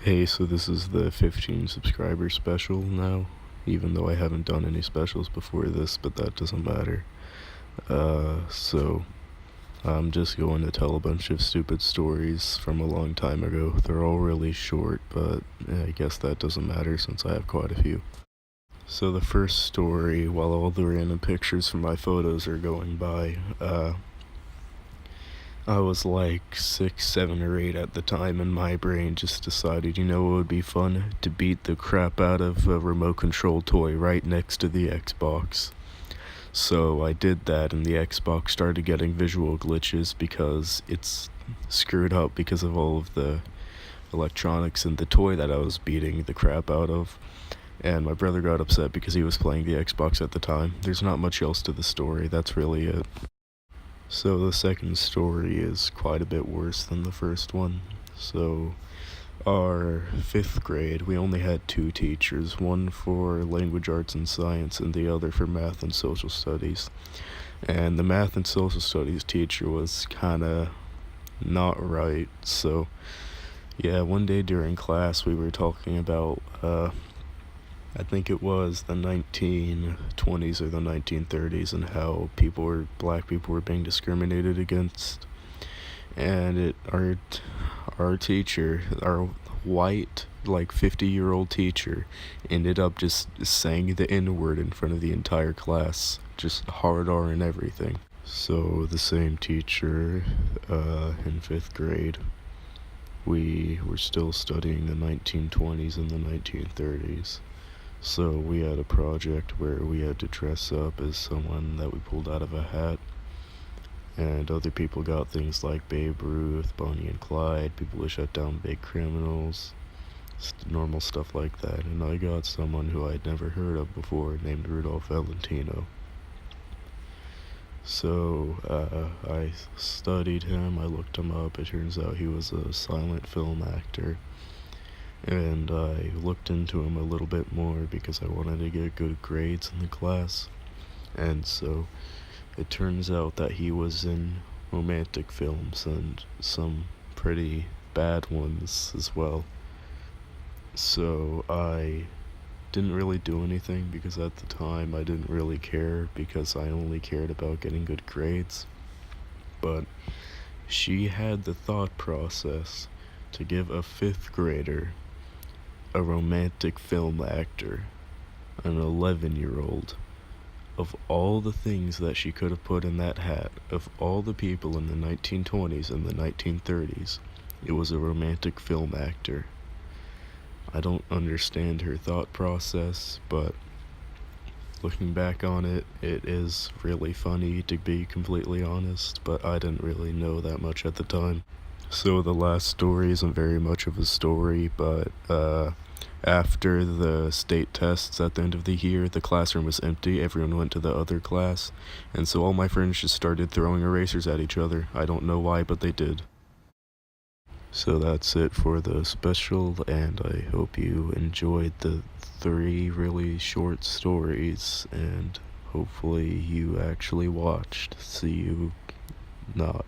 Hey, so this is the 15 subscriber special now, even though I haven't done any specials before this, but that doesn't matter. So I'm just going to tell a bunch of stupid stories from a long time ago. They're all really short, but I guess that doesn't matter since I have quite a few. So the first story, while all the random pictures from my photos are going by, I was like 6, 7, or 8 at the time, and my brain just decided, it would be fun to beat the crap out of a remote control toy right next to the Xbox. So I did that, and the Xbox started getting visual glitches because it's screwed up because of all of the electronics in the toy that I was beating the crap out of. And my brother got upset because he was playing the Xbox at the time. There's not much else to the story, that's really it. So the second story is quite a bit worse than the first one. So our 5th grade, we only had 2 teachers, one for language arts and science and the other for math and social studies. And the math and social studies teacher was kinda not right. So yeah, one day during class we were talking about I think it was the 1920s or the 1930s, and how black people were being discriminated against. And our teacher, our white, like 50-year-old teacher, ended up just saying the N-word in front of the entire class, just hard R and everything. So the same teacher, in 5th grade, we were still studying the 1920s and the 1930s. So we had a project where we had to dress up as someone that we pulled out of a hat. And other people got things like Babe Ruth, Bonnie and Clyde, people who shut down big criminals, normal stuff like that. And I got someone who I'd never heard of before named Rudolph Valentino. So I studied him, I looked him up. It turns out he was a silent film actor. And I looked into him a little bit more because I wanted to get good grades in the class. And so it turns out that he was in romantic films, and some pretty bad ones as well. So I didn't really do anything because at the time I didn't really care, because I only cared about getting good grades. But she had the thought process to give a 5th grader a romantic film actor, an 11-year-old. Of all the things that she could have put in that hat, of all the people in the 1920s and the 1930s, it was a romantic film actor. I don't understand her thought process, but looking back on it, it is really funny, to be completely honest, but I didn't really know that much at the time. So the last story isn't very much of a story, but after the state tests at the end of the year, the classroom was empty, everyone went to the other class, and so all my friends just started throwing erasers at each other. I don't know why, but they did. So that's it for the special, and I hope you enjoyed the 3 really short stories, and hopefully you actually watched. See you not.